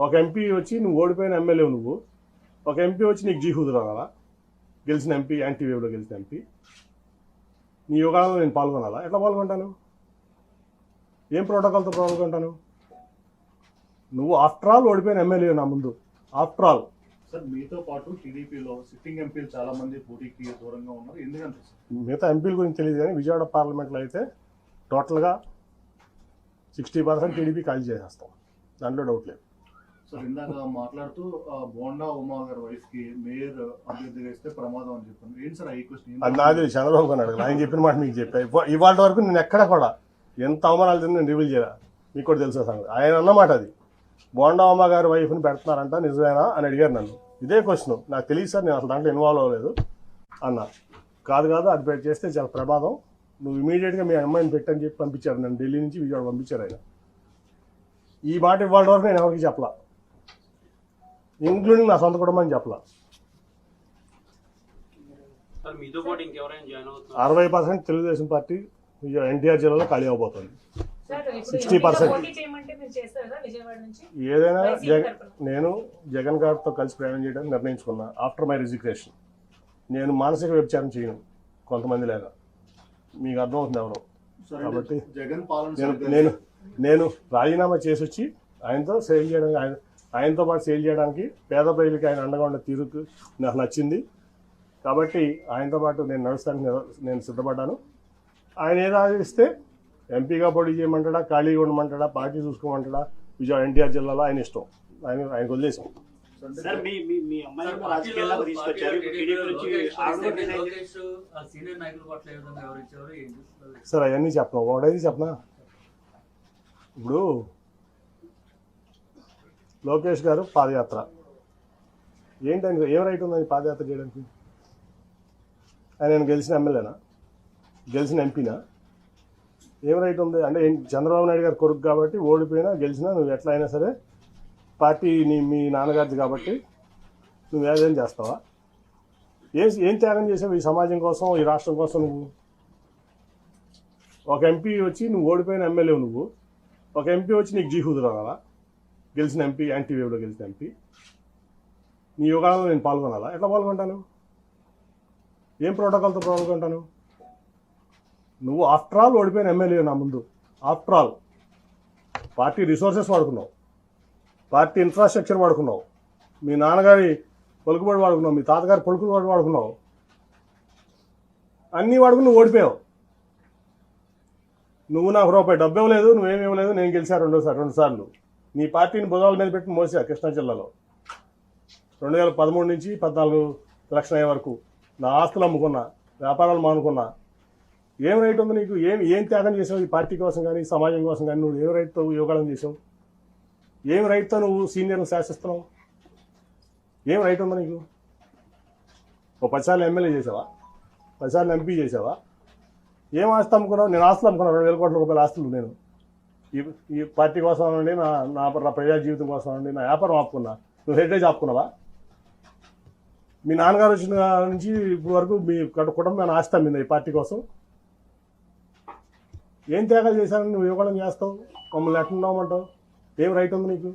ఒక ఎంపీ వచ్చి నువ్వు ఓడిపోయిన ఎమ్మెల్యే నువ్వు, ఒక ఎంపీ వచ్చి నీకు జీహూదులు అనాలా? గెలిచిన ఎంపీ, యాంటీ వేవ్లో గెలిచిన ఎంపీ నీ యోగాలో నేను పాల్గొనాలా? ఎట్లా పాల్గొంటాను? ఏం ప్రోటోకాల్తో పాల్గొంటాను? నువ్వు ఆఫ్టర్ ఆల్ ఓడిపోయిన ఎమ్మెల్యే నా ముందు. ఆఫ్టర్ ఆల్ సార్ మీతో పాటు టీడీపీలో సిట్టింగ్ ఎంపీలు చాలా మంది పోటీకి దూరంగా ఉన్నారు, ఎందుకంటే మిగతా ఎంపీల గురించి తెలియదు కానీ విజయవాడ పార్లమెంట్లో అయితే టోటల్గా 60% టీడీపీ ఖాళీ చేసేస్తాం, దాంట్లో డౌట్ లేదు. సార్ ఇందాక మాట్లాడుతూ బోండా ఉమా గారి వైఫ్ కి మేయర్ అభ్యర్థిగా ఇస్తే ప్రమాదం అని చెప్పాను. ఏంటి సార్ ఈ క్వశ్చన్? అది నాది చంద్రబాబు గారు అడగదు, ఆయన చెప్పిన మాట మీకు చెప్పా. ఇవాళ వరకు నేను ఎక్కడ కూడా ఎంత అవమానాలు తిని నేను రివీల్ చేయాలి, మీకు కూడా తెలిసే సంగతి. ఆయన అన్నమాట అది, బోండా ఉమా గారి వైఫ్ని పెడుతున్నారంట నిజమేనా అని అడిగారు నన్ను. ఇదే క్వశ్చన్, నాకు తెలియదు సార్, నేను అసలు దాంట్లో ఇన్వాల్వ్ అవ్వలేదు అన్న. కాదు అది చేస్తే చాలా ప్రమాదం, నువ్వు ఇమీడియట్గా మీ అమ్మాయిని పెట్టని చెప్పి పంపించారు. నన్ను ఢిల్లీ నుంచి విజయవాడ పంపించారు ఆయన. ఈ మాట ఇవాళ వరకు నేను ఎవరికి చెప్పలా, ఇంక్లూడింగ్ నా సొంత కుటుంబాన్ని చెప్పలా. 60% తెలుగుదేశం పార్టీ ఎన్టీఆర్ జిల్లాలో ఖాళీ అవబోతుంది. 60% ఏదైనా నేను జగన్ గారితో కలిసి ప్రయాణం చేయడానికి నిర్ణయించుకున్నా. ఆఫ్టర్ మై రిజిగ్నేషన్ నేను మానసిక వ్యభిచారం చేయను కొంతమంది లేక, మీకు అర్థమవుతుంది ఎవరో. కాబట్టి నేను రాజీనామా చేసి వచ్చి ఆయనతో సేల్ చేయడానికి, ఆయనతో పాటు సేల్ చేయడానికి పేద ప్రజలకి ఆయన అండగా ఉండే తీరుకు నాకు నచ్చింది. కాబట్టి ఆయనతో పాటు నేను నడుస్తానికి నేను సిద్ధపడ్డాను. ఆయన ఏదో ఆలోచిస్తే ఎంపీగా పోటీ చేయమంటాడా, ఖాళీగా ఉండమంటాడా, పార్టీ చూసుకోమంటాడా, విజయవాడ ఎన్టీఆర్ జిల్లాలో ఆయన ఇష్టం, ఆయనకు వదిలేసాం. సార్ అవన్నీ చెప్పనా, ఒకటైతే చెప్పనా. ఇప్పుడు లోకేష్ గారు పాదయాత్ర ఏంటని, ఏం రైట్ ఉందని పాదయాత్ర చేయడానికి? ఆయన గెలిచిన ఎమ్మెల్యేనా, గెలిచిన ఎంపీనా? ఏం రైట్ ఉంది అంటే? చంద్రబాబు నాయుడు గారు కొడుకు కాబట్టి ఓడిపోయినా గెలిచినా నువ్వు ఎట్లా అయినా సరే పార్టీ మీ నాన్నగారిది కాబట్టి నువ్వు ఏదైనా చేస్తావా? ఏం త్యాగం చేసావు ఈ సమాజం కోసం, ఈ రాష్ట్రం కోసం? నువ్వు ఒక ఎంపీ వచ్చి నువ్వు ఓడిపోయిన ఎమ్మెల్యే నువ్వు, ఒక ఎంపీ వచ్చి నీకు జీహూదులు అనాలా? గెలిచిన ఎంపీ, యాంటీ వేవ్లో గెలిచిన ఎంపీ నీ యోగాలో నేను పాల్గొనాలా? ఎట్లా పాల్గొంటాను? ఏం ప్రోటోకాల్తో పాల్గొంటాను? నువ్వు ఆఫ్టర్ ఆల్ ఓడిపోయిన ఎమ్మెల్యే నా ముందు. ఆఫ్టర్ ఆల్ పార్టీ రిసోర్సెస్ వాడుకున్నావు, పార్టీ ఇన్ఫ్రాస్ట్రక్చర్ వాడుకున్నావు, మీ నాన్నగారి పలుకుబడి వాడుకున్నావు, మీ తాతగారి పలుకుబడి వాడుకున్నావు, అన్నీ వాడుకుని నువ్వు ఓడిపోయావు. నువ్వు నాకు రూపాయి డబ్బు ఇవ్వలేదు, నువ్వేమి ఇవ్వలేదు, నేను గెలిచా 2 సార్లు. నీ పార్టీని భుజాల మీద పెట్టి మోసా కృష్ణా జిల్లాలో 2013 నుంచి 14 ఎలక్షన్ అయ్యే వరకు నా ఆస్తులు అమ్ముకున్నా, వ్యాపారాలు మానుకున్నా. ఏం రైట్ ఉంది నీకు? ఏం త్యాగం చేసావు ఈ పార్టీ కోసం కానీ, సమాజం కోసం కానీ? నువ్వు ఏం రైట్తో యోగాలను చేసావు? ఏం రైట్తో నువ్వు సీనియర్ని శాసిస్తున్నావు? ఏం రైట్ ఉందా నీకు? ఓ 10 సార్లు ఎమ్మెల్యే చేసావా, 10 సార్లు ఎంపీ చేసావా? ఏం ఆస్తి అమ్ముకున్నావు? నేను ఆస్తులు అమ్ముకున్నాను, 2,000 కోట్ల రూపాయల ఆస్తులు. నేను ఈ పార్టీ కోసం అనండి, నా ప్రజా జీవితం కోసం అనండి, నా వ్యాపారం ఆపుకున్నా. నువ్వు హెరిటేజ్ ఆపుకున్నావా? మీ నాన్నగారు వచ్చిన నుంచి ఇప్పుడు వరకు మీ కుటుంబం ఆస్తి అమ్మిందా ఈ పార్టీ కోసం? ఏం త్యాగాలు చేశానని నువ్వు యువకులం చేస్తావు? మమ్మల్ని ఎట్లా ఉండమంటావు? ఏం రైట్ ఉంది నీకు?